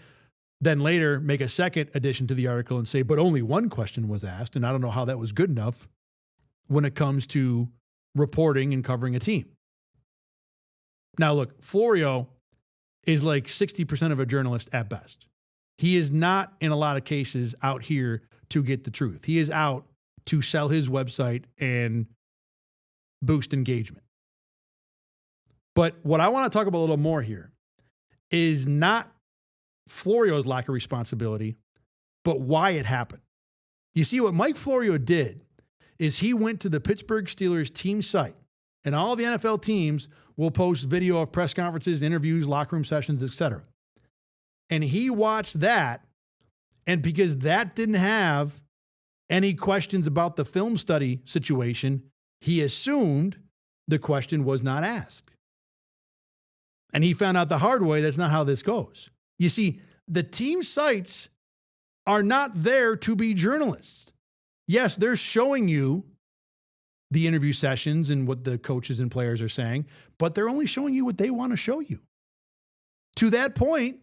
then later make a second addition to the article and say, but only one question was asked. And I don't know how that was good enough when it comes to reporting and covering a team. Now, look, Florio is like 60% of a journalist at best. He is not, in a lot of cases, out here to get the truth. He is out to sell his website and boost engagement. But what I want to talk about a little more here is not Florio's lack of responsibility, but why it happened. You see, what Mike Florio did is he went to the Pittsburgh Steelers team site, and all the NFL teams will post video of press conferences, interviews, locker room sessions, etc. And he watched that, and because that didn't have any questions about the film study situation, he assumed the question was not asked. And he found out the hard way that's not how this goes. You see, the team sites are not there to be journalists. Yes, they're showing you the interview sessions and what the coaches and players are saying, but they're only showing you what they want to show you. To that point,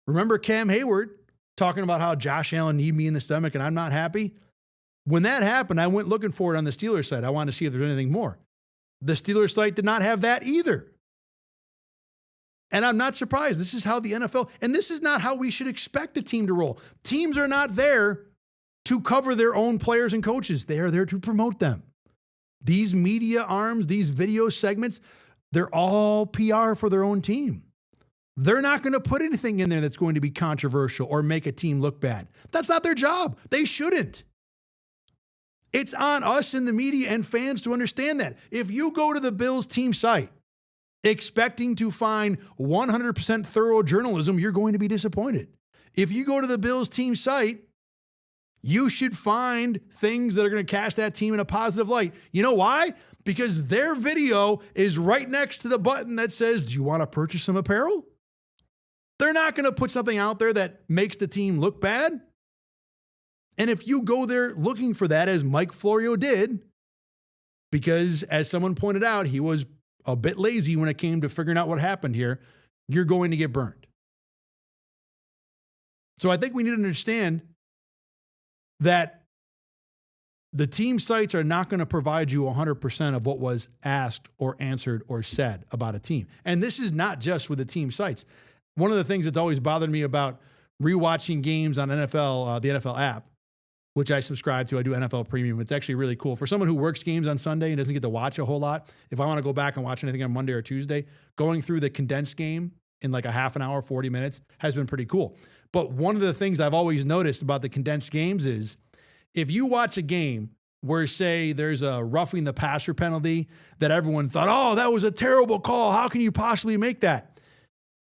remember Cam Hayward talking about how Josh Allen need me in the stomach and I'm not happy? When that happened, I went looking for it on the Steelers site. I wanted to see if there's anything more. The Steelers site did not have that either. And I'm not surprised. This is how the NFL, and this is not how we should expect a team to roll. Teams are not there to cover their own players and coaches. They are there to promote them. These media arms, these video segments, they're all PR for their own team. They're not going to put anything in there that's going to be controversial or make a team look bad. That's not their job. They shouldn't. It's on us in the media and fans to understand that. If you go to the Bills team site expecting to find 100% thorough journalism, you're going to be disappointed. If you go to the Bills team site, you should find things that are going to cast that team in a positive light. You know why? Because their video is right next to the button that says, do you want to purchase some apparel? They're not going to put something out there that makes the team look bad. And if you go there looking for that, as Mike Florio did, because as someone pointed out, he was a bit lazy when it came to figuring out what happened here, you're going to get burned. So I think we need to understand that the team sites are not going to provide you 100% of what was asked or answered or said about a team. And this is not just with the team sites. One of the things that's always bothered me about rewatching games on NFL, the NFL app, which I subscribe to. I do NFL Premium. It's actually really cool. For someone who works games on Sunday and doesn't get to watch a whole lot, if I want to go back and watch anything on Monday or Tuesday, going through the condensed game in like a half an hour, 40 minutes has been pretty cool. But one of the things I've always noticed about the condensed games is if you watch a game where, say, there's a roughing the passer penalty that everyone thought, oh, that was a terrible call. How can you possibly make that?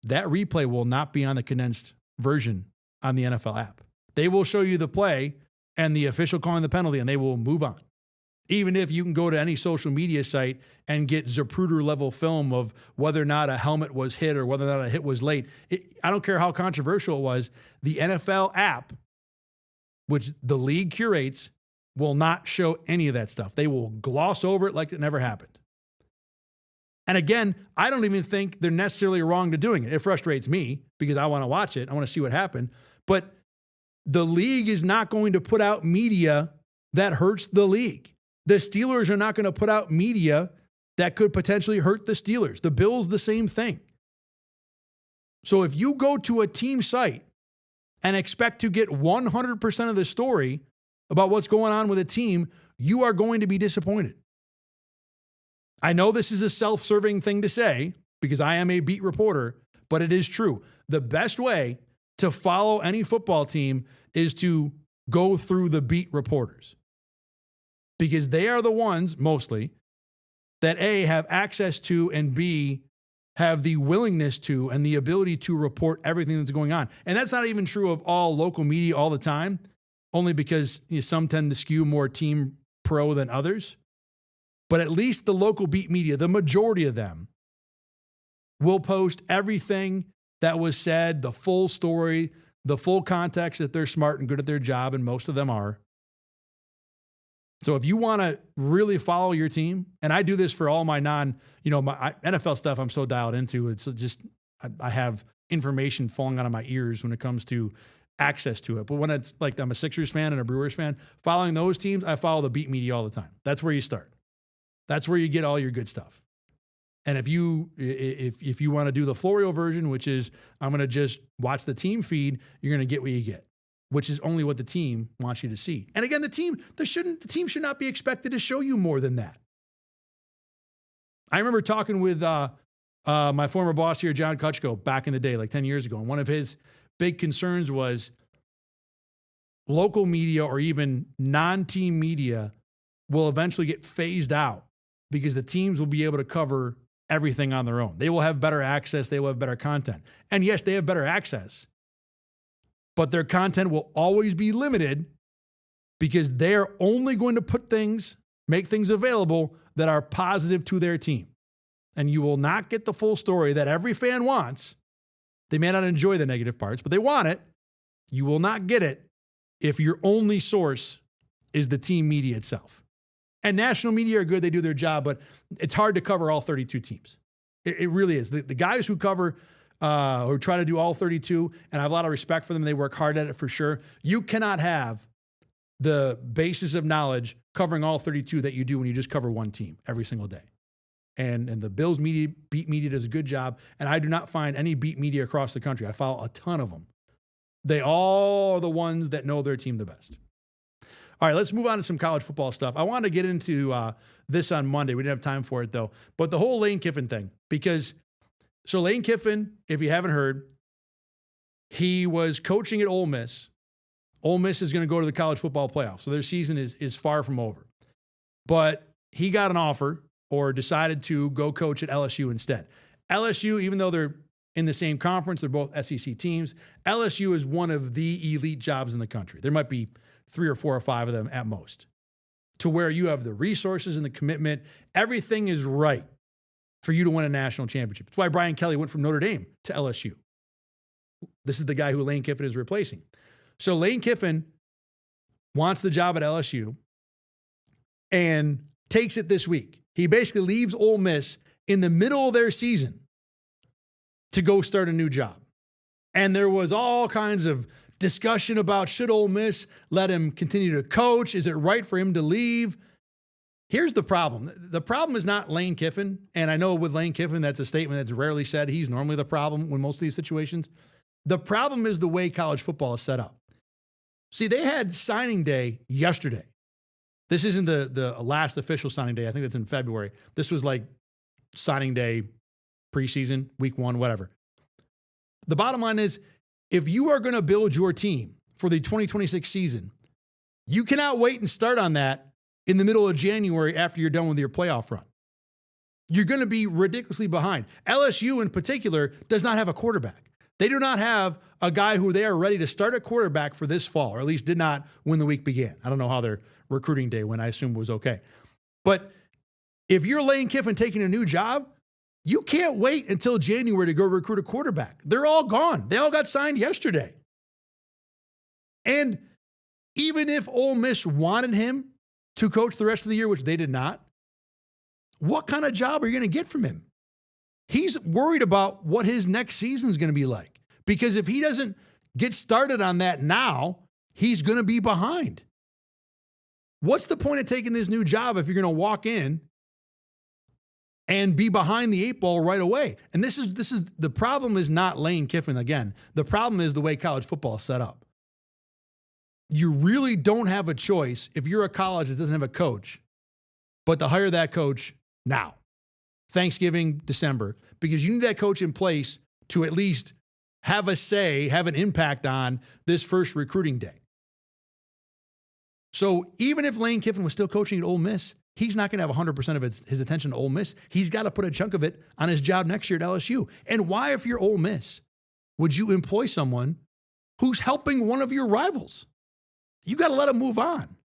That replay will not be on the condensed version on the NFL app. They will show you the play and the official calling the penalty, and they will move on. Even if you can go to any social media site and get Zapruder level film of whether or not a helmet was hit or whether or not a hit was late. I don't care how controversial it was. The NFL app, which the league curates, will not show any of that stuff. They will gloss over it like it never happened. And again, I don't even think they're necessarily wrong to doing it. It frustrates me because I want to watch it. I want to see what happened. But the league is not going to put out media that hurts the league. The Steelers are not going to put out media that could potentially hurt the Steelers. The Bills, the same thing. So if you go to a team site and expect to get 100% of the story about what's going on with a team, you are going to be disappointed. I know this is a self-serving thing to say because I am a beat reporter, but it is true. The best way to follow any football team is to go through the beat reporters because they are the ones mostly that A, have access to, and B, have the willingness to and the ability to report everything that's going on. And that's not even true of all local media all the time, only because some tend to skew more team pro than others. But at least the local beat media, the majority of them, will post everything that was said, the full story, the full context, that they're smart and good at their job, and most of them are. So if you want to really follow your team, and I do this for all my my NFL stuff I'm so dialed into, it's just, I have information falling out of my ears when it comes to access to it. But when it's like I'm a Sixers fan and a Brewers fan, following those teams, I follow the beat media all the time. That's where you start. That's where you get all your good stuff. And if you want to do the Florio version, which is I'm going to just watch the team feed, you're going to get what you get, which is only what the team wants you to see. And again, the team should not be expected to show you more than that. I remember talking with my former boss here, John Kutchko, back in the day, like 10 years ago. And one of his big concerns was local media or even non-team media will eventually get phased out because the teams will be able to cover everything on their own. They will have better access. They will have better content. And yes, they have better access, but their content will always be limited because they're only going to make things available that are positive to their team. And you will not get the full story that every fan wants. They may not enjoy the negative parts, but they want it. You will not get it if your only source is the team media itself. And national media are good. They do their job, but it's hard to cover all 32 teams. It really is. The guys who cover who try to do all 32, and I have a lot of respect for them. They work hard at it for sure. You cannot have the basis of knowledge covering all 32 that you do when you just cover one team every single day. And the Bills media, beat media does a good job, and I do not find any beat media across the country. I follow a ton of them. They all are the ones that know their team the best. All right, let's move on to some college football stuff. I wanted to get into this on Monday. We didn't have time for it, though. But the whole Lane Kiffin thing, so Lane Kiffin, if you haven't heard, he was coaching at Ole Miss. Ole Miss is going to go to the college football playoff, so their season is far from over. But he got an offer or decided to go coach at LSU instead. LSU, even though they're in the same conference, they're both SEC teams, LSU is one of the elite jobs in the country. There might be 3 or 4 or 5 of them at most, to where you have the resources and the commitment. Everything is right for you to win a national championship. That's why Brian Kelly went from Notre Dame to LSU. This is the guy who Lane Kiffin is replacing. So Lane Kiffin wants the job at LSU and takes it this week. He basically leaves Ole Miss in the middle of their season to go start a new job. And there was all kinds of discussion about, should Ole Miss let him continue to coach? Is it right for him to leave? Here's the problem. The problem is not Lane Kiffin. And I know with Lane Kiffin, that's a statement that's rarely said. He's normally the problem in most of these situations. The problem is the way college football is set up. See, they had signing day yesterday. This isn't the last official signing day. I think that's in February. This was like signing day, preseason, week 1, whatever. The bottom line is, if you are going to build your team for the 2026 season, you cannot wait and start on that in the middle of January after you're done with your playoff run. You're going to be ridiculously behind. LSU in particular does not have a quarterback. They do not have a guy who they are ready to start a quarterback for this fall, or at least did not when the week began. I don't know how their recruiting day went. I assume it was okay. But if you're Lane Kiffin taking a new job, you can't wait until January to go recruit a quarterback. They're all gone. They all got signed yesterday. And even if Ole Miss wanted him to coach the rest of the year, which they did not, what kind of job are you going to get from him? He's worried about what his next season is going to be like. Because if he doesn't get started on that now, he's going to be behind. What's the point of taking this new job if you're going to walk in and be behind the 8 ball right away? And this is the problem is not Lane Kiffin again. The problem is the way college football is set up. You really don't have a choice if you're a college that doesn't have a coach, but to hire that coach now, Thanksgiving, December, because you need that coach in place to at least have a say, have an impact on this first recruiting day. So even if Lane Kiffin was still coaching at Ole Miss, he's not going to have 100% of his attention to Ole Miss. He's got to put a chunk of it on his job next year at LSU. And why, if you're Ole Miss, would you employ someone who's helping one of your rivals? You got to let him move on.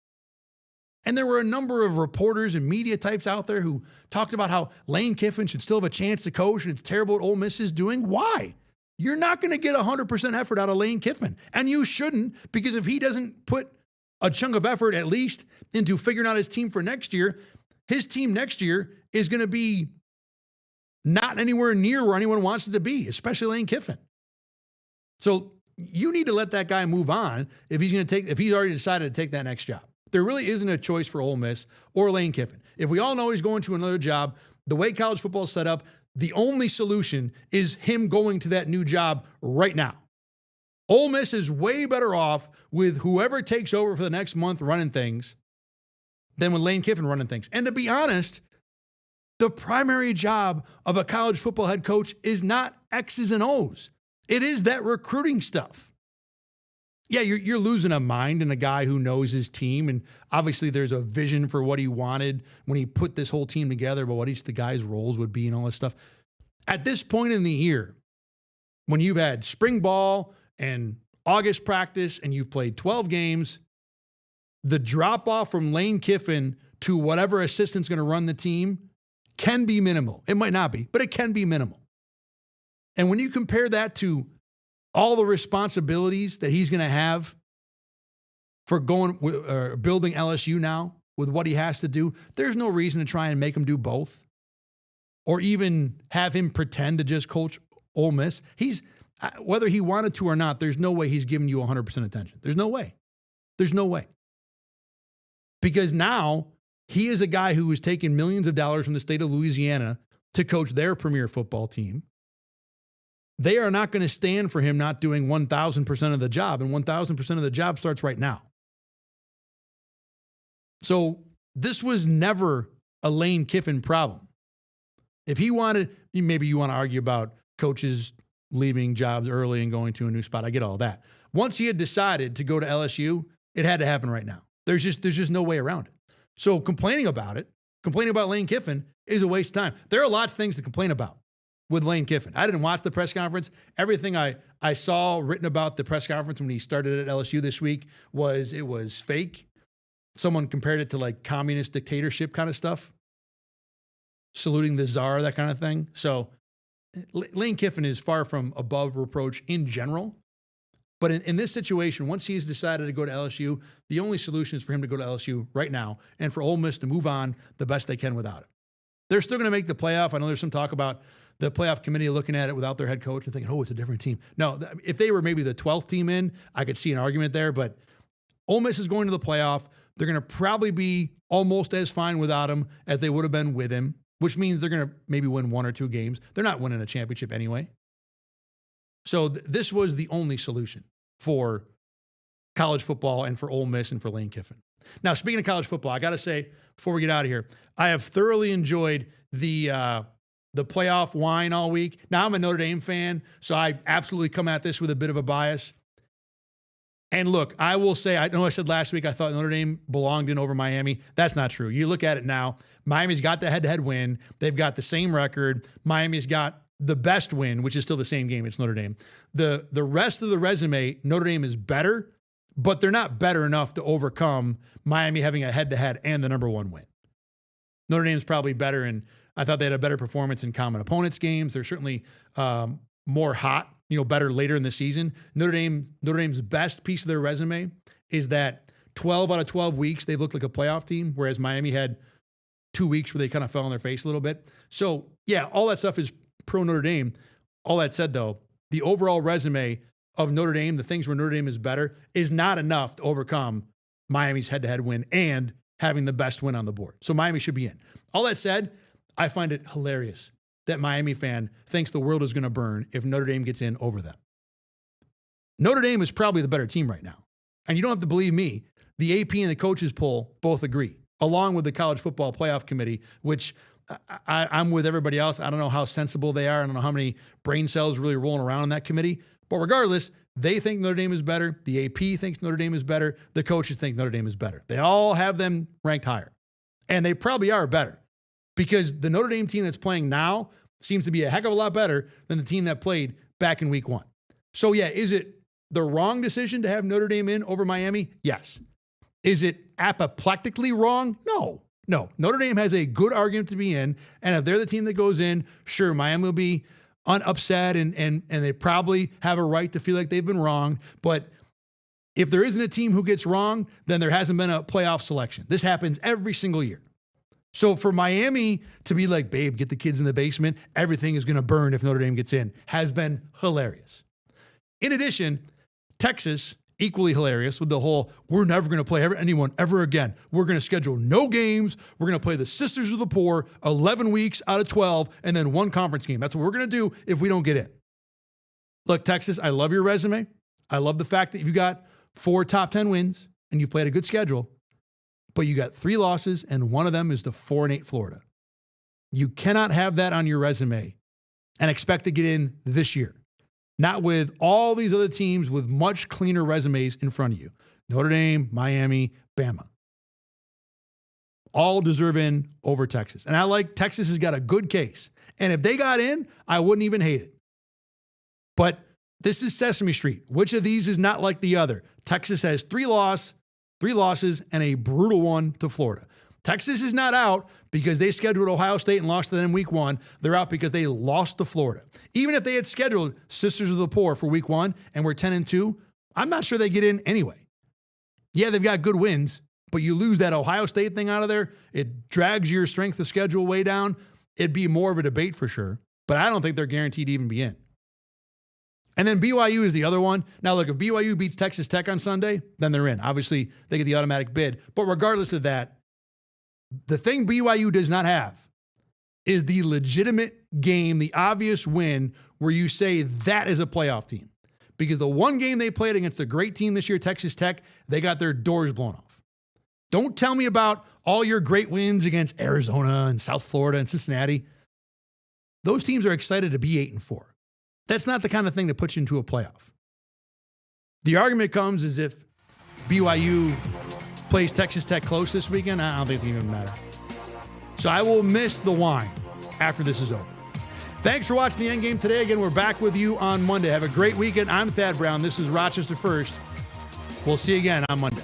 And there were a number of reporters and media types out there who talked about how Lane Kiffin should still have a chance to coach and it's terrible what Ole Miss is doing. Why? You're not going to get 100% effort out of Lane Kiffin. And you shouldn't, because if he doesn't put a chunk of effort at least into figuring out his team for next year, his team next year is going to be not anywhere near where anyone wants it to be, especially Lane Kiffin. So you need to let that guy move on if he's already decided to take that next job. There really isn't a choice for Ole Miss or Lane Kiffin. If we all know he's going to another job, the way college football is set up, the only solution is him going to that new job right now. Ole Miss is way better off with whoever takes over for the next month running things than with Lane Kiffin running things. And to be honest, the primary job of a college football head coach is not X's and O's. It is that recruiting stuff. Yeah, you're losing a mind and a guy who knows his team, and obviously there's a vision for what he wanted when he put this whole team together, but what each of the guys' roles would be and all this stuff. At this point in the year, when you've had spring ball and August practice and you've played 12 games, the drop-off from Lane Kiffin to whatever assistant's going to run the team can be minimal. It might not be, but it can be minimal. And when you compare that to all the responsibilities that he's going to have for building LSU now with what he has to do, there's no reason to try and make him do both or even have him pretend to just coach Ole Miss, whether he wanted to or not, there's no way he's giving you 100% attention. There's no way. There's no way. Because now he is a guy who is taking millions of dollars from the state of Louisiana to coach their premier football team. They are not going to stand for him not doing 1,000% of the job, and 1,000% of the job starts right now. So this was never a Lane Kiffin problem. If he wanted, maybe you want to argue about coaches leaving jobs early and going to a new spot. I get all that. Once he had decided to go to LSU, it had to happen right now. There's just no way around it. So complaining about Lane Kiffin is a waste of time. There are lots of things to complain about with Lane Kiffin. I didn't watch the press conference. Everything I saw written about the press conference when he started at LSU this week was fake. Someone compared it to like communist dictatorship kind of stuff. Saluting the czar, that kind of thing. So Lane Kiffin is far from above reproach in general. But in this situation, once he has decided to go to LSU, the only solution is for him to go to LSU right now and for Ole Miss to move on the best they can without him. They're still going to make the playoff. I know there's some talk about the playoff committee looking at it without their head coach and thinking, oh, it's a different team. No, if they were maybe the 12th team in, I could see an argument there. But Ole Miss is going to the playoff. They're going to probably be almost as fine without him as they would have been with him, which means they're going to maybe win 1 or 2 games. They're not winning a championship anyway. So this was the only solution for college football and for Ole Miss and for Lane Kiffin. Now, speaking of college football, I got to say, before we get out of here, I have thoroughly enjoyed the playoff wine all week. Now, I'm a Notre Dame fan, so I absolutely come at this with a bit of a bias. And look, I will say, I know I said last week I thought Notre Dame belonged in over Miami. That's not true. You look at it now, Miami's got the head-to-head win. They've got the same record. Miami's got the best win, which is still the same game. It's Notre Dame. The rest of the resume, Notre Dame is better, but they're not better enough to overcome Miami having a head-to-head and the number 1 win. Notre Dame's probably better, and I thought they had a better performance in common opponents games. They're certainly more hot, better later in the season. Notre Dame's best piece of their resume is that 12 out of 12 weeks they've looked like a playoff team, whereas Miami had 2 weeks where they kind of fell on their face a little bit. So, yeah, all that stuff is pro Notre Dame. All that said, though, the overall resume of Notre Dame, the things where Notre Dame is better, is not enough to overcome Miami's head-to-head win and having the best win on the board. So Miami should be in. All that said, I find it hilarious that Miami fan thinks the world is going to burn if Notre Dame gets in over them. Notre Dame is probably the better team right now. And you don't have to believe me. The AP and the coaches poll both agree, along with the college football playoff committee, which I'm with everybody else. I don't know how sensible they are. I don't know how many brain cells really rolling around in that committee. But regardless, they think Notre Dame is better. The AP thinks Notre Dame is better. The coaches think Notre Dame is better. They all have them ranked higher. And they probably are better because the Notre Dame team that's playing now seems to be a heck of a lot better than the team that played back in week 1. So, yeah, is it the wrong decision to have Notre Dame in over Miami? Yes. Is it apoplectically wrong? No. Notre Dame has a good argument to be in, and if they're the team that goes in, sure, Miami will be upset, and they probably have a right to feel like they've been wrong. But if there isn't a team who gets wrong, then there hasn't been a playoff selection. This happens every single year. So for Miami to be like, babe, get the kids in the basement, everything is going to burn if Notre Dame gets in, has been hilarious. In addition, Texas, equally hilarious with the whole, we're never going to play anyone ever again. We're going to schedule no games. We're going to play the Sisters of the Poor 11 weeks out of 12 and then 1 conference game. That's what we're going to do if we don't get in. Look, Texas, I love your resume. I love the fact that you got 4 top 10 wins and you played a good schedule, but you got 3 losses and one of them is the 4-8 Florida. You cannot have that on your resume and expect to get in this year. Not with all these other teams with much cleaner resumes in front of you. Notre Dame, Miami, Bama. All deserve in over Texas. And I like Texas has got a good case. And if they got in, I wouldn't even hate it. But this is Sesame Street. Which of these is not like the other? Texas has 3 losses, and a brutal one to Florida. Texas is not out because they scheduled Ohio State and lost to them in week 1. They're out because they lost to Florida. Even if they had scheduled Sisters of the Poor for week 1 and were 10-2, I'm not sure they get in anyway. Yeah, they've got good wins, but you lose that Ohio State thing out of there. It drags your strength of schedule way down. It'd be more of a debate for sure, but I don't think they're guaranteed to even be in. And then BYU is the other one. Now, look, if BYU beats Texas Tech on Sunday, then they're in. Obviously, they get the automatic bid. But regardless of that, the thing BYU does not have is the legitimate game, the obvious win where you say that is a playoff team. Because the one game they played against a great team this year, Texas Tech, they got their doors blown off. Don't tell me about all your great wins against Arizona and South Florida and Cincinnati. Those teams are excited to be 8-4. That's not the kind of thing that puts you into a playoff. The argument comes is if BYU plays Texas Tech close this weekend, I don't think it's even matter. So I will miss the wine after this is over. Thanks for watching the Endgame today. Again, we're back with you on Monday. Have a great weekend. I'm Thad Brown. This is Rochester First. We'll see you again on Monday.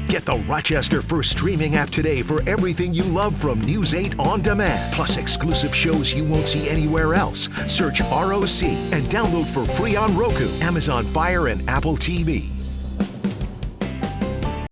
Get the Rochester First streaming app today for everything you love from News 8 on demand. Plus exclusive shows you won't see anywhere else. Search ROC and download for free on Roku, Amazon Fire, and Apple TV.